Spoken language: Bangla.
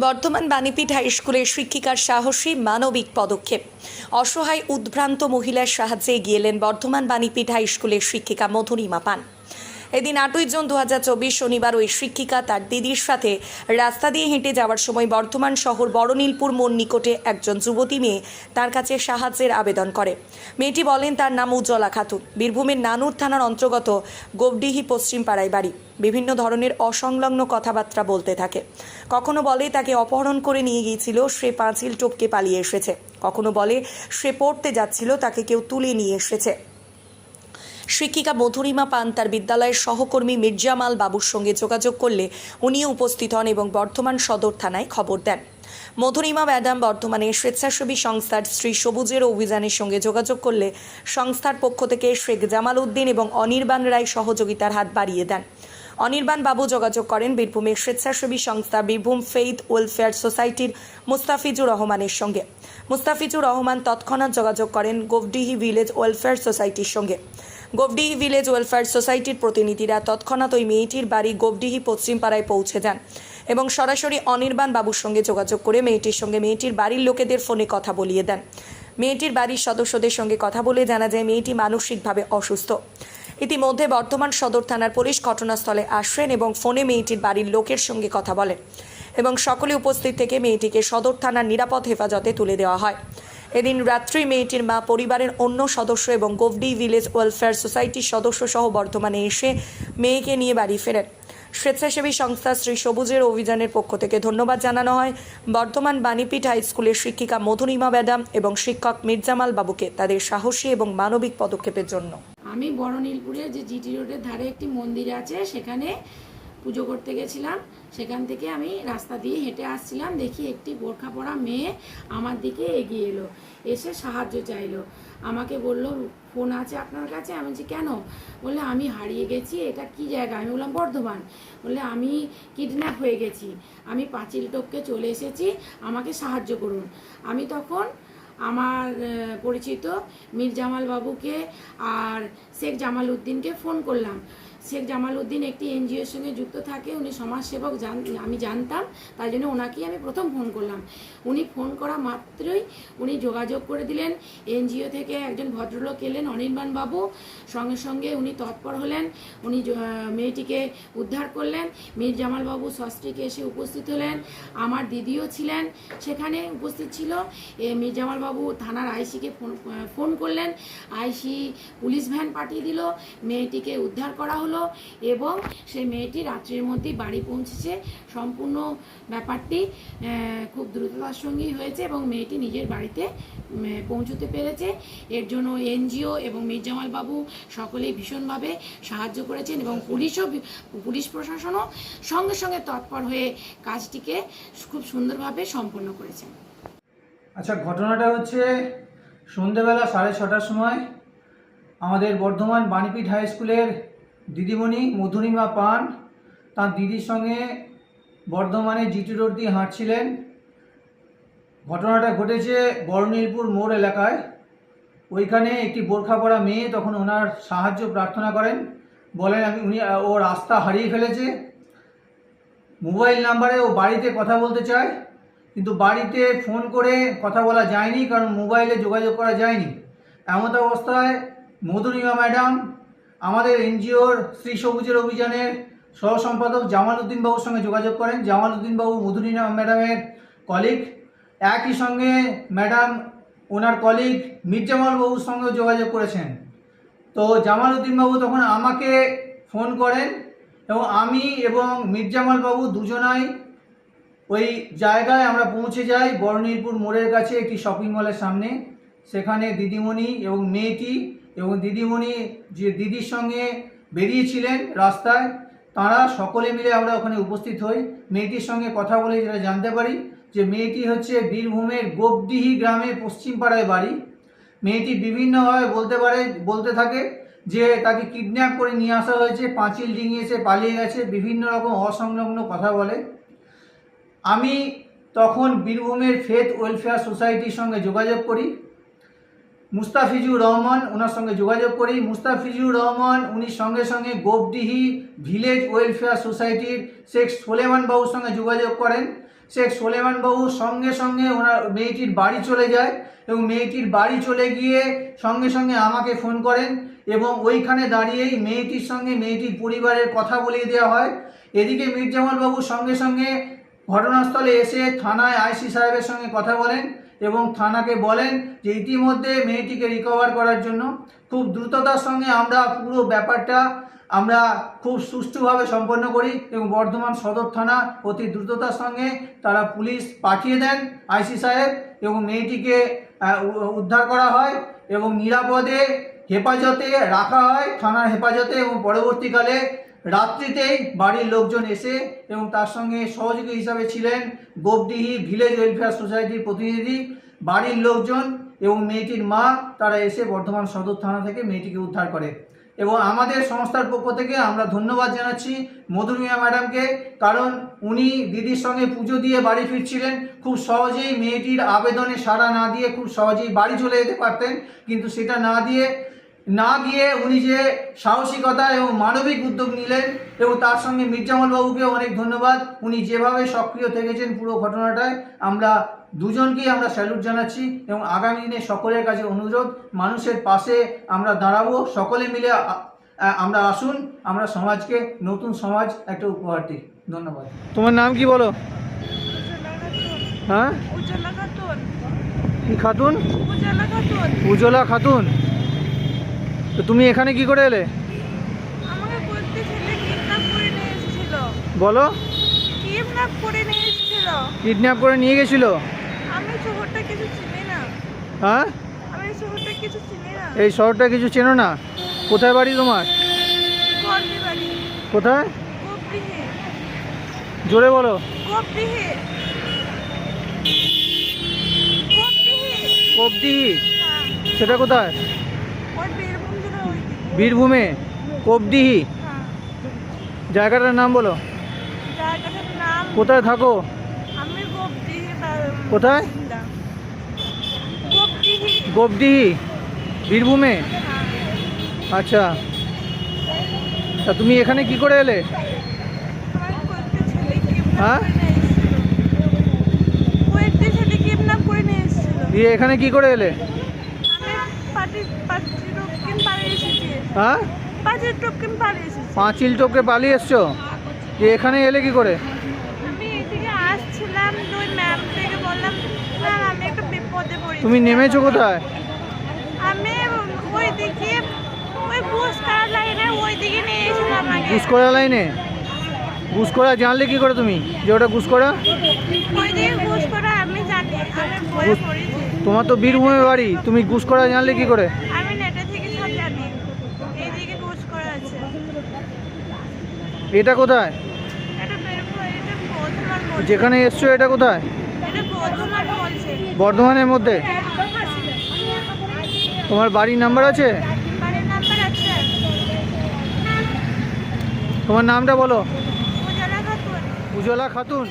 বর্ধমান বাণীপীঠ হাই স্কুলের শিক্ষিকার সাহসী মানবিক পদক্ষেপ। অসহায় উদ্ভ্রান্ত মহিলার সাহায্যে এগিয়ে এলেন বর্ধমান বাণীপীঠ হাই স্কুলের শিক্ষিকা মধুরিমা পান। এদিন 8 জুন 2024 শনিবার ওই শিক্ষিকা তার দিদির সাথে রাস্তা দিয়ে হেঁটে যাওয়ার সময় বর্ধমান শহর বড়নীলপুর মোড় নিকটে একজন যুবতী মেয়ে তার কাছে সাহায্যের আবেদন করে। মেয়েটি বলেন তার নাম উজ্জ্বলা খাতুন, বীরভূমের নানুর থানার অন্তর্গত গোবডিহি পশ্চিম পাড়ায় বাড়ি। বিভিন্ন ধরনের অসংলগ্ন কথাবার্তা বলতে থাকে। কখনো বলে তাকে অপহরণ করে নিয়ে গিয়েছিল, সে পাঁচিল টপকে পালিয়ে এসেছে। কখনো বলে সে পড়তে যাচ্ছিল, তাকে কেউ তুলে নিয়ে এসেছে। শিক্ষিকা মধুরিমা পান তার বিদ্যালয়ের সহকর্মী মির্জামাল বাবুর সঙ্গে যোগাযোগ করলে উনিও উপস্থিত হন এবং বর্ধমান সদর থানায় খবর দেন। মধুরিমা ম্যাডাম বর্তমানে স্বেচ্ছাসেবী সংস্থার শ্রী সবুজের অভিযানের সঙ্গে যোগাযোগ করলে সংস্থার পক্ষ থেকে শেখ জামাল উদ্দিন এবং অনির্বাণ রায় সহযোগিতার হাত বাড়িয়ে দেন। অনির্বাণ বাবু যোগাযোগ করেন বীরভূমের স্বেচ্ছাসেবী সংস্থা বীরভূম ফেইথ ওয়েলফেয়ার সোসাইটির মুস্তাফিজুর রহমানের সঙ্গে। মুস্তাফিজুর রহমান তৎক্ষণাৎ যোগাযোগ করেন গোবডিহি ভিলেজ ওয়েলফেয়ার সোসাইটির সঙ্গে। গোবডিহি ভিলেজ ওয়েলফেয়ার সোসাইটির প্রতিনিধিরা তৎক্ষণাৎ ওই মেয়েটির বাড়ি গোবডিহি পশ্চিম পাড়ায় পৌঁছে যান এবং সরাসরি অনির্বাণ বাবুর সঙ্গে যোগাযোগ করে মেয়েটির সঙ্গে মেয়েটির বাড়ির লোকেদের ফোনে কথা বলিয়ে দেন। মেয়েটির বাড়ির সদস্যদের সঙ্গে কথা বলে জানা যায় মেয়েটি মানসিকভাবে অসুস্থ। ইতিমধ্যে বর্ধমান সদর থানার পুলিশ ঘটনাস্থলে আসেন এবং ফোনে মেয়েটির বাড়ির লোকের সঙ্গে কথা বলেন এবং সকলে উপস্থিত থেকে মেয়েটিকে সদর থানার নিরাপদ হেফাজতে তুলে দেওয়া হয়। এদিন রাত্রি মেয়েটির মা, পরিবারের অন্য সদস্য এবং গোবডি ভিলেজ ওয়েলফেয়ার সোসাইটির সদস্য সহ বর্ধমানে এসে মেয়েকে নিয়ে বাড়ি ফেরেন। স্বেচ্ছাসেবী সংস্থা শ্রী সবুজের অভিযানের পক্ষ থেকে ধন্যবাদ জানানো হয় বর্ধমান বাণীপীঠ হাই স্কুলের শিক্ষিকা মধুরিমা ম্যাডাম এবং শিক্ষক মির্জামাল বাবুকে তাদের সাহসী এবং মানবিক পদক্ষেপের জন্য। আমি বড়নীলপুরে যে জিটি রোডের ধারে একটি মন্দির আছে, সেখানে পুজো করতে গেছিলাম। সেখান থেকে আমি রাস্তা দিয়ে হেঁটে আসছিলাম, দেখি একটি বোরখা পরা মেয়ে আমার দিকে এগিয়ে এলো, এসে সাহায্য চাইলো। আমাকে বলল, ফোন আছে আপনার কাছে? আমি বলছি কেন? বললে আমি হারিয়ে গেছি, এটা কি জায়গা? আমি বললাম বর্ধমান। বললে আমি কিডন্যাপ হয়ে গেছি, আমি পাঁচিল টপকে চলে এসেছি, আমাকে সাহায্য করুন। আমি তখন আমার পরিচিত মির্জামাল বাবুকে আর শেখ জামাল উদ্দিনকে ফোন করলাম। শেখ জামাল উদ্দিন একটি এনজিওর সঙ্গে যুক্ত থাকে, উনি সমাজসেবক, আমি জানতাম, তাই জন্য ওনাকেই আমি প্রথম ফোন করলাম। উনি ফোন করা মাত্রই উনি যোগাযোগ করে দিলেন। এনজিও থেকে একজন ভদ্রলোক এলেন, অনির্বাণ বাবু, সঙ্গে সঙ্গে উনি তৎপর হলেন। উনি মেয়েটিকে উদ্ধার করলেন। মির্জামাল বাবু সস্ত্রীকে এসে উপস্থিত হলেন। আমার দিদিও ছিলেন, সেখানে উপস্থিত ছিল। মির্জামাল বাবু থানার আইসিকে ফোন করলেন, আইসি পুলিশ ভ্যান পাঠিয়ে দিল, মেয়েটিকে উদ্ধার করা হলো এবং সেই মেয়েটি রাত্রির মধ্যেই বাড়ি পৌঁছেছে। সম্পূর্ণ ব্যাপারটি খুব দ্রুততার সঙ্গেই হয়েছে এবং মেয়েটি নিজের বাড়িতে পৌঁছতে পেরেছে। এর জন্য এনজিও এবং মির্জামাল বাবু সকলেই ভীষণভাবে সাহায্য করেছেন এবং পুলিশ প্রশাসনও সঙ্গে সঙ্গে তৎপর হয়ে কাজটিকে খুব সুন্দরভাবে সম্পন্ন করেছেন। আচ্ছা, ঘটনাটা হচ্ছে সন্ধ্যেবেলা 6:30টার সময় আমাদের বর্ধমান বাণীপীঠ হাই স্কুলের দিদিমণি মধুরিমা পান তার দিদির সঙ্গে বর্ধমানে জিটি রোড দিয়ে হাঁটছিলেন। ঘটনাটা ঘটেছে বড়নীলপুর মোড় এলাকায়। ওইখানে একটি বোরখা পরা মেয়ে তখন ওনার সাহায্য প্রার্থনা করেন, বলেন উনি ও রাস্তা হারিয়ে ফেলেছে, মোবাইল নাম্বারে ও বাড়িতে কথা বলতে চায়, কিন্তু বাড়িতে ফোন করে কথা বলা যায়নি, কারণ মোবাইলে যোগাযোগ করা যায়নি। এমন অবস্থায় মধুরিমা ম্যাডাম আমাদের এনজিওর শ্রী সবুজের অভিযানের সহ সম্পাদক জামাল উদ্দিন বাবুর সঙ্গে যোগাযোগ করেন। জামাল উদ্দিন বাবু মধুরিমা ম্যাডামের কলিগ, একই সঙ্গে ম্যাডাম ওনার কলিগ মির্জামাল বাবুর সঙ্গেও যোগাযোগ করেছেন। তো জামাল উদ্দিন বাবু তখন আমাকে ফোন করেন এবং আমি এবং মির্জামাল বাবু দুজনাই ওই জায়গায় আমরা পৌঁছে যাই, বড়নীলপুর মোড়ের কাছে একটি শপিং মলের সামনে। সেখানে দিদিমণি এবং মেয়েটি এবং দিদিমণি যে দিদির সঙ্গে বেরিয়েছিলেন রাস্তায়, তারা সকলে মিলে আমরা ওখানে উপস্থিত হই। মেয়েটির সঙ্গে কথা বলে যেটা জানতে পারি যে মেয়েটি হচ্ছে বীরভূমের গোবডিহি গ্রামে পশ্চিম পাড়ায় বাড়ি। মেয়েটি বিভিন্নভাবে বলতে থাকে যে তাকে কিডন্যাপ করে নিয়ে আসা হয়েছে, পাঁচিল ডিঙিয়ে এসে পালিয়ে গেছে, বিভিন্ন রকম অসংলগ্ন কথা বলে। আমি তখন বীরভূমের ফেথ ওয়েলফেয়ার সোসাইটির সঙ্গে যোগাযোগ করি, মুস্তাফিজুর রহমান ওনার সঙ্গে যোগাযোগ করি। মুস্তাফিজুর রহমান উনি সঙ্গে সঙ্গে গোবডিহি ভিলেজ ওয়েলফেয়ার সোসাইটির শেখ সোলেমান বাবুর সঙ্গে যোগাযোগ করেন। শেখ সোলেমান বাবু সঙ্গে সঙ্গে ওনার মেয়েটির বাড়ি চলে যায় এবং মেয়েটির বাড়ি চলে গিয়ে সঙ্গে সঙ্গে আমাকে ফোন করেন এবং ওইখানে দাঁড়িয়েই মেয়েটির সঙ্গে মেয়েটির পরিবারের কথা বলিয়ে দেওয়া হয়। এদিকে মীর জামাল বাবু সঙ্গে সঙ্গে ঘটনাস্থলে এসে থানায় আইসি সাহেবের সঙ্গে কথা বলেন এবং থানাকে বলেন যে ইতিমধ্যে মেয়েটিকে রিকভার করার জন্য খুব দ্রুততার সঙ্গে আমরা পুরো ব্যাপারটা আমরা খুব সুষ্ঠুভাবে সম্পন্ন করি এবং বর্ধমান সদর থানা অতি দ্রুততার সঙ্গে তারা পুলিশ পাঠিয়ে দেন আইসি সাহেব এবং মেয়েটিকে উদ্ধার করা হয় এবং নিরাপদে হেফাজতে রাখা হয় থানার হেফাজতে এবং পরবর্তীকালে রাত্রিতেই বাড়ির লোকজন এসে এবং তার সঙ্গে সহযোগী হিসাবে ছিলেন গোপডিহি ভিলেজ ওয়েলফেয়ার সোসাইটির প্রতিনিধি, বাড়ির লোকজন এবং মেয়েটির মা, তারা এসে বর্ধমান সদর থানা থেকে মেয়েটিকে উদ্ধার করে। এবং আমাদের সংস্থার পক্ষ থেকে আমরা ধন্যবাদ জানাচ্ছি মধুমিয়া ম্যাডামকে, কারণ উনি দিদির সঙ্গে পুজো দিয়ে বাড়ি ফিরছিলেন, খুব সহজেই মেয়েটির আবেদনে সাড়া না দিয়ে খুব সহজেই বাড়ি চলে যেতে পারতেন, কিন্তু সেটা না গিয়ে উনি যে সাহসিকতা এবং মানবিক উদ্যোগ নিলেন এবং তার সঙ্গে মীর জামাল বাবুকে অনেক ধন্যবাদ। উনি যেভাবে সক্রিয় থেকেছেন পুরো ঘটনাটায় আমরা দুজনকেই আমরা স্যালুট জানাচ্ছি এবং আগামী দিনে সকলের কাছে অনুরোধ, মানুষের পাশে আমরা দাঁড়াবো, সকলে মিলে আমরা আসুন, আমরা সমাজকে নতুন সমাজ একটা উপহার দিই। ধন্যবাদ। তোমার নাম কি বলো? হ্যাঁ, উজ্জ্বলা খাতুন। কি খাতুন? উজ্জ্বলা খাতুন। উজ্জ্বলা খাতুন। তো তুমি এখানে কি করে এলে? আমাকে বলতে ছেলে কিডন্যাপ করে নিয়ে এসেছিল। বলো। কিডন্যাপ করে নিয়ে এসেছিল। কিডন্যাপ করে নিয়ে গেছিল? আমি শহরটা কিছু চিনি না। হ্যাঁ, আমি শহরটা কিছু চিনি না। এই শহরটা কিছু চেনো না? কোথায় বাড়ি তোমার? গর্দি বাড়ি। কোথায়? গোপডিহি। জোরে বলো। গোপডিহি। গোপডিহি। কোপডিহি? হ্যাঁ। সেটা কোথায়? ওই বীরভূম জেলা ওইদিকে। বীরভূমে কোপডিহি? হ্যাঁ। জায়গাটার নাম বলো। জায়গাটার নাম। কোথায় থাকো? আমি গোপডিহি। কোথায়? গোপডিহি। গোপডিহি বীরভূমে? হ্যাঁ। আচ্ছা, তা তুমি এখানে কি করে এলে? আমার কয়েকটা ছেলে কিডন্যাপ হ্যাঁ? করে নিয়ে এসেছিল। কয়েকটা ছেলে কিডন্যাপ করে নিয়ে এসেছিল। দিয়ে এখানে কি করে এলে? আমি পাঁচিল টপকিন পালিয়ে এসেছি। হ্যাঁ, পাঁচিল টপকিন পালিয়ে এসেছি। পাঁচিল টপকে পালিয়ে এসছো? দিয়ে এখানে এলে কি করে? আমি এদিকে আসছিলাম, ওই ম্যাম থেকে বললাম ম্যাম আমি একটা বিপদে পড়েছি। তুমি নেমেছো কোথায়? আমি ওইদিকে ওই ঘুষকরা লাইনে ওইদিকে নিয়ে এসেছিল আমাকে। ঘুষকরা লাইনে? ঘুষকরা জানলে কি করে তুমি যে ওটা ঘুষকরা? ওইদিকে ঘুষকরা আমি জানি, আমি বইয়ে পড়েছি। তোমার তো বীরভূমে বাড়ি, তুমি ঘুষকরা জানলে কি করে? আমি নেটে থেকে সব জানি। এইদিকে ঘুষকরা আছে। এটা কোথায়? এটা বীরভূম, এটা বর্ধমান বলছে। যেখানে এসছো এটা কোথায়? এটা বর্ধমান বলছে। বর্ধমানের মধ্যে? তোমার বাড়ির নাম্বার আছে? বাড়ির নাম্বার আছে। তোমার নামটা বলো। উজ্জ্বলা খাতুন। উজ্জ্বলা খাতুন।